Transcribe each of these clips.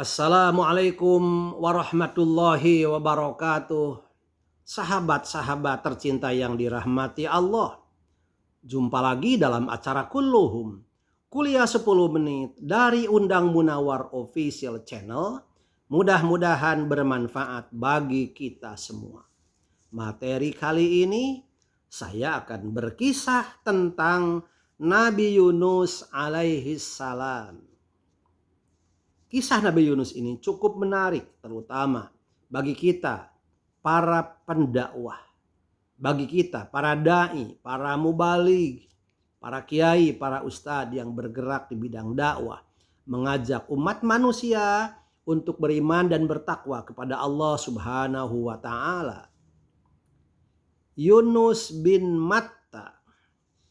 Assalamualaikum warahmatullahi wabarakatuh. Sahabat-sahabat tercinta yang dirahmati Allah. Jumpa lagi dalam acara Kulluhum. Kuliah 10 menit dari Undang Munawar Official Channel. Mudah-mudahan bermanfaat bagi kita semua. Materi kali ini saya akan berkisah tentang Nabi Yunus alaihi salam. Kisah Nabi Yunus ini cukup menarik, terutama bagi kita para pendakwah, bagi kita para dai, para mubaligh, para kiai, para ustadz yang bergerak di bidang dakwah, mengajak umat manusia untuk beriman dan bertakwa kepada Allah Subhanahu wa taala. Yunus bin Matta,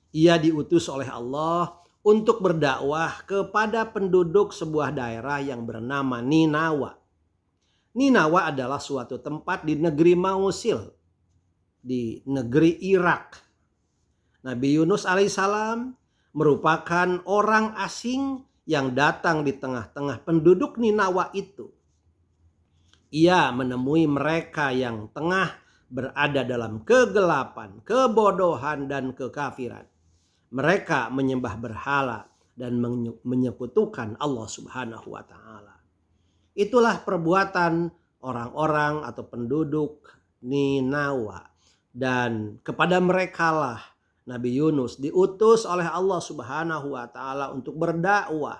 ia diutus oleh Allah untuk berdakwah kepada penduduk sebuah daerah yang bernama Ninawa. Ninawa adalah suatu tempat di negeri Mausil, di negeri Irak. Nabi Yunus alaihissalam merupakan orang asing yang datang di tengah-tengah penduduk Ninawa itu. Ia menemui mereka yang tengah berada dalam kegelapan, kebodohan, dan kekafiran. Mereka menyembah berhala dan menyekutukan Allah Subhanahu wa taala. Itulah perbuatan orang-orang atau penduduk Ninawa, dan kepada merekalah Nabi Yunus diutus oleh Allah Subhanahu wa taala untuk berdakwah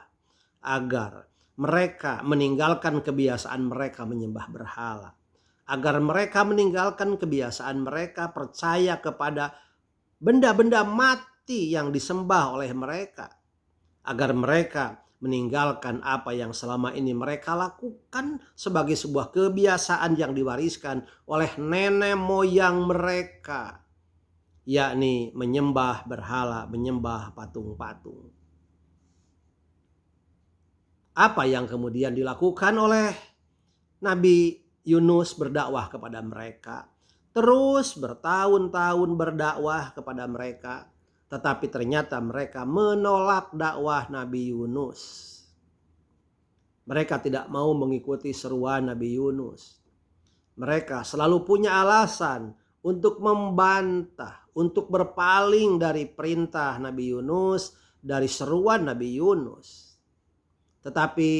agar mereka meninggalkan kebiasaan mereka menyembah berhala, agar mereka meninggalkan kebiasaan mereka percaya kepada benda-benda mati yang disembah oleh mereka, agar mereka meninggalkan apa yang selama ini mereka lakukan sebagai sebuah kebiasaan yang diwariskan oleh nenek moyang mereka, yakni menyembah berhala, menyembah patung-patung. Apa yang kemudian dilakukan oleh Nabi Yunus berdakwah kepada mereka? Terus bertahun-tahun berdakwah kepada mereka, tetapi ternyata mereka menolak dakwah Nabi Yunus. Mereka tidak mau mengikuti seruan Nabi Yunus. Mereka selalu punya alasan untuk membantah, untuk berpaling dari perintah Nabi Yunus, dari seruan Nabi Yunus. Tetapi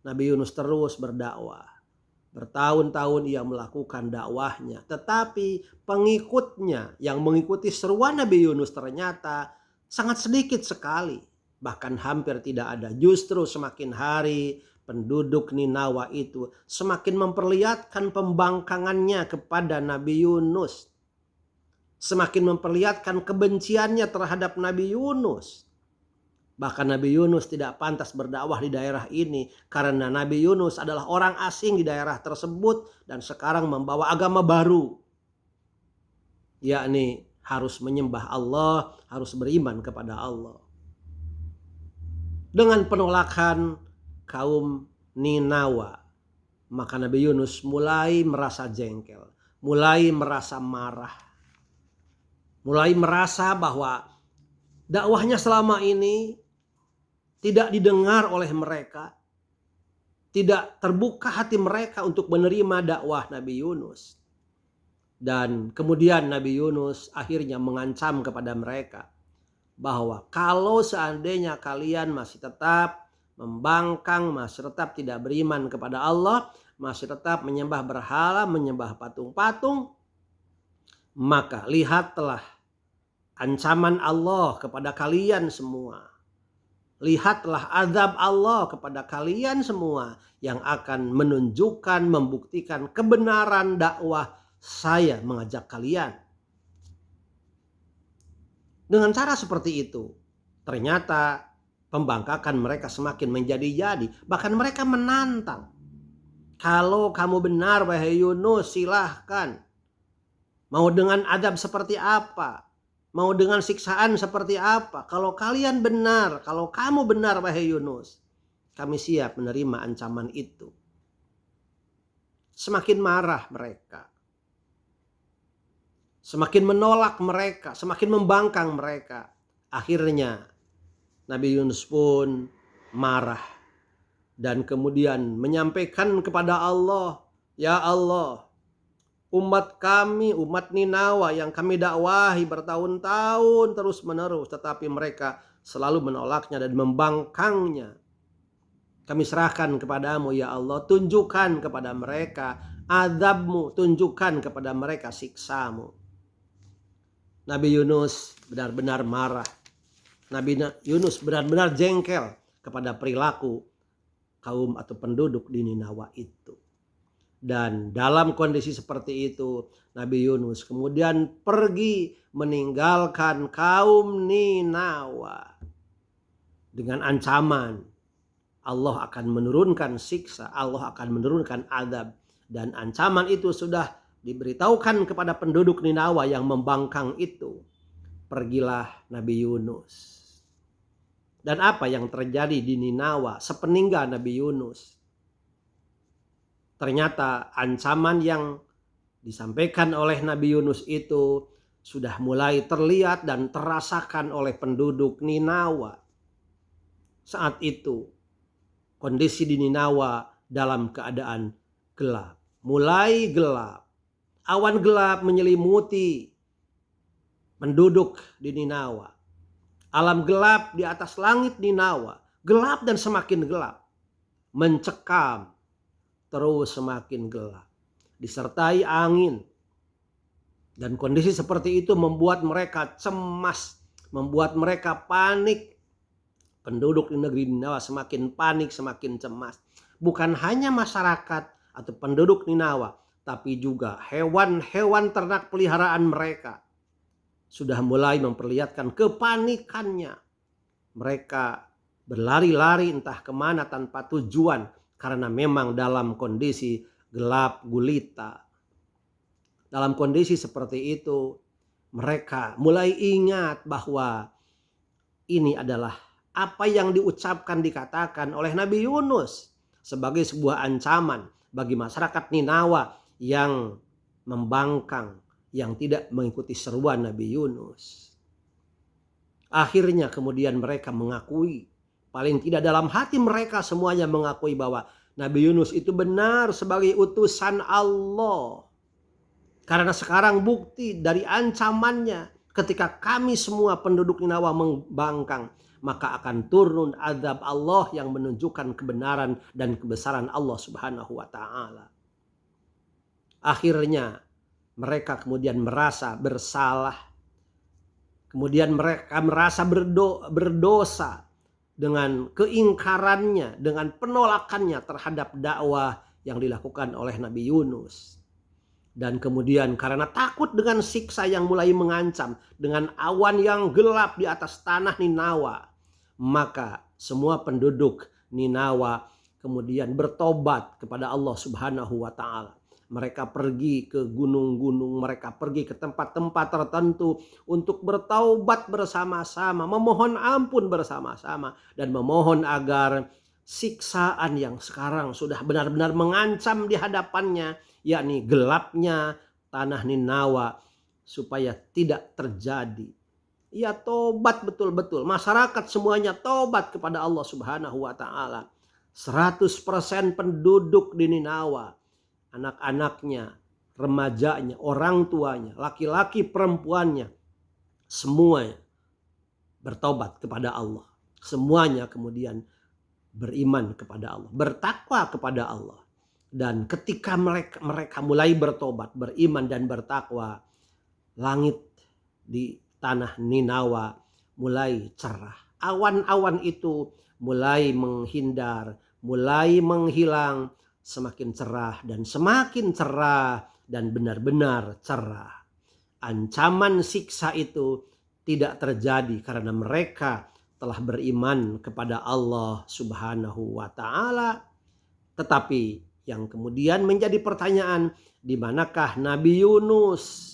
Nabi Yunus terus berdakwah. Bertahun-tahun ia melakukan dakwahnya, tetapi pengikutnya yang mengikuti seruan Nabi Yunus ternyata sangat sedikit sekali, bahkan hampir tidak ada. Justru semakin hari penduduk Ninawa itu semakin memperlihatkan pembangkangannya kepada Nabi Yunus, semakin memperlihatkan kebenciannya terhadap Nabi Yunus. Bahkan Nabi Yunus tidak pantas berdakwah di daerah ini karena Nabi Yunus adalah orang asing di daerah tersebut dan sekarang membawa agama baru, yakni harus menyembah Allah, harus beriman kepada Allah. Dengan penolakan kaum Ninawa, maka Nabi Yunus mulai merasa jengkel, mulai merasa marah, mulai merasa bahwa dakwahnya selama ini tidak didengar oleh mereka, tidak terbuka hati mereka untuk menerima dakwah Nabi Yunus. Dan kemudian Nabi Yunus akhirnya mengancam kepada mereka bahwa kalau seandainya kalian masih tetap membangkang, masih tetap tidak beriman kepada Allah, masih tetap menyembah berhala, menyembah patung-patung, maka lihatlah ancaman Allah kepada kalian semua. Lihatlah azab Allah kepada kalian semua yang akan menunjukkan, membuktikan kebenaran dakwah saya mengajak kalian. Dengan cara seperti itu, ternyata pembangkakan mereka semakin menjadi-jadi. Bahkan mereka menantang. Kalau kamu benar wahai Yunus, silahkan. Mau dengan azab seperti apa? Mau dengan siksaan seperti apa? Kalau kalian benar, kalau kamu benar wahai Yunus, kami siap menerima ancaman itu. Semakin marah mereka, semakin menolak mereka, semakin membangkang mereka. Akhirnya Nabi Yunus pun marah. dan kemudian menyampaikan kepada Allah, "Ya Allah, umat kami, umat Ninawa yang kami dakwahi bertahun-tahun terus menerus, tetapi mereka selalu menolaknya dan membangkangnya. Kami serahkan kepadamu ya Allah, tunjukkan kepada mereka azabmu, tunjukkan kepada mereka siksamu." Nabi Yunus benar-benar marah. Nabi Yunus benar-benar jengkel kepada perilaku kaum atau penduduk di Ninawa itu. Dan dalam kondisi seperti itu, Nabi Yunus kemudian pergi meninggalkan kaum Ninawa dengan ancaman Allah akan menurunkan siksa, Allah akan menurunkan azab. Dan ancaman itu sudah diberitahukan kepada penduduk Ninawa yang membangkang itu. Pergilah Nabi Yunus. Dan apa yang terjadi di Ninawa sepeninggal Nabi Yunus? Ternyata ancaman yang disampaikan oleh Nabi Yunus itu sudah mulai terlihat dan terasakan oleh penduduk Ninawa. Saat itu kondisi di Ninawa dalam keadaan gelap. Mulai gelap. Awan gelap menyelimuti penduduk di Ninawa. Alam gelap di atas langit Ninawa. Gelap dan semakin gelap. Mencekam. Terus semakin gelap. Disertai angin. Dan kondisi seperti itu membuat mereka cemas. Membuat mereka panik. Penduduk di negeri Ninawa semakin panik, semakin cemas. Bukan hanya masyarakat atau penduduk Ninawa, tapi juga hewan-hewan ternak peliharaan mereka sudah mulai memperlihatkan kepanikannya. Mereka berlari-lari entah kemana tanpa tujuan karena memang dalam kondisi gelap gulita. Dalam kondisi seperti itu, mereka mulai ingat bahwa ini adalah apa yang diucapkan, dikatakan oleh Nabi Yunus sebagai sebuah ancaman bagi masyarakat Ninawa yang membangkang, yang tidak mengikuti seruan Nabi Yunus. Akhirnya kemudian mereka mengakui, paling tidak dalam hati mereka semuanya mengakui bahwa Nabi Yunus itu benar sebagai utusan Allah. Karena sekarang bukti dari ancamannya, ketika kami semua penduduk Ninawa membangkang, maka akan turun azab Allah yang menunjukkan kebenaran dan kebesaran Allah Subhanahu wa taala. Akhirnya mereka kemudian merasa bersalah. Kemudian mereka merasa berdosa dengan keingkarannya, dengan penolakannya terhadap dakwah yang dilakukan oleh Nabi Yunus. Dan kemudian karena takut dengan siksa yang mulai mengancam, dengan awan yang gelap di atas tanah Ninawa, maka semua penduduk Ninawa kemudian bertobat kepada Allah Subhanahu wa taala. Mereka pergi ke gunung-gunung, mereka pergi ke tempat-tempat tertentu untuk bertaubat bersama-sama, memohon ampun bersama-sama, dan memohon agar siksaan yang sekarang sudah benar-benar mengancam di hadapannya, yakni gelapnya tanah Ninawa, supaya tidak terjadi. Ya, tobat betul-betul. Masyarakat semuanya tobat kepada Allah Subhanahu wa taala. 100% penduduk di Ninawa, anak-anaknya, remajanya, orang tuanya, laki-laki perempuannya, semuanya bertobat kepada Allah. Semuanya kemudian beriman kepada Allah, bertakwa kepada Allah. Dan ketika mereka mulai bertobat, beriman dan bertakwa, langit di tanah Ninawa mulai cerah. Awan-awan itu mulai menghindar, mulai menghilang, semakin cerah dan benar-benar cerah. Ancaman siksa itu tidak terjadi karena mereka telah beriman kepada Allah Subhanahu wa taala. Tetapi yang kemudian menjadi pertanyaan, di manakah Nabi Yunus?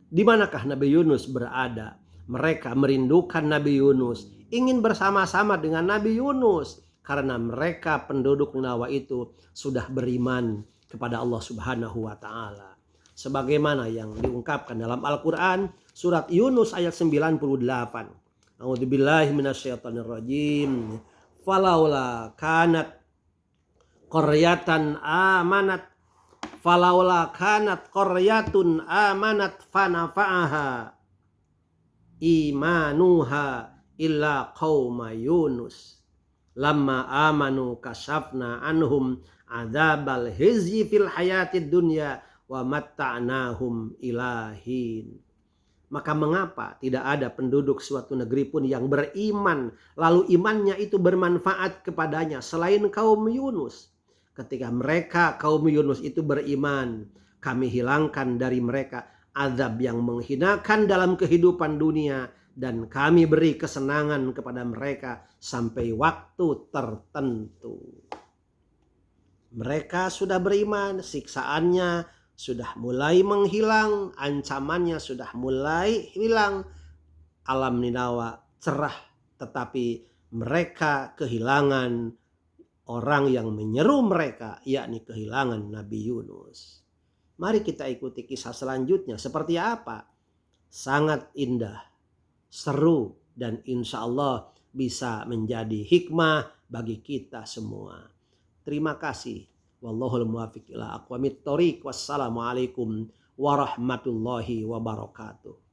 Di manakah Nabi Yunus berada? Mereka merindukan Nabi Yunus, ingin bersama-sama dengan Nabi Yunus. Karena mereka penduduk Ninawa itu sudah beriman kepada Allah Subhanahu wa taala. Sebagaimana yang diungkapkan dalam Al-Qur'an surat Yunus ayat 98. A'udzubillahi minasyaitonirrajim. falaula kanat qaryatan amanat falaula kanat qaryatun amanat fanafa'aha imanuha illa qauma Yunus lamma amanu kasafna anhum adzabal hizyi fil hayatid dunya wa matta'nahum ilahin. Maka mengapa tidak ada penduduk suatu negeri pun yang beriman lalu imannya itu bermanfaat kepadanya selain kaum Yunus? Ketika mereka kaum Yunus itu beriman, kami hilangkan dari mereka azab yang menghinakan dalam kehidupan dunia dan kami beri kesenangan kepada mereka sampai waktu tertentu. Mereka sudah beriman, siksaannya sudah mulai menghilang, ancamannya sudah mulai hilang. Alam Ninawa cerah, tetapi mereka kehilangan orang yang menyeru mereka, yakni kehilangan Nabi Yunus. Mari kita ikuti kisah selanjutnya seperti apa. Sangat indah, seru, dan insya Allah bisa menjadi hikmah bagi kita semua. Terima kasih. Wallahul muwaffiq ila aqwamit thoriq. Wassalamualaikum warahmatullahi wabarakatuh.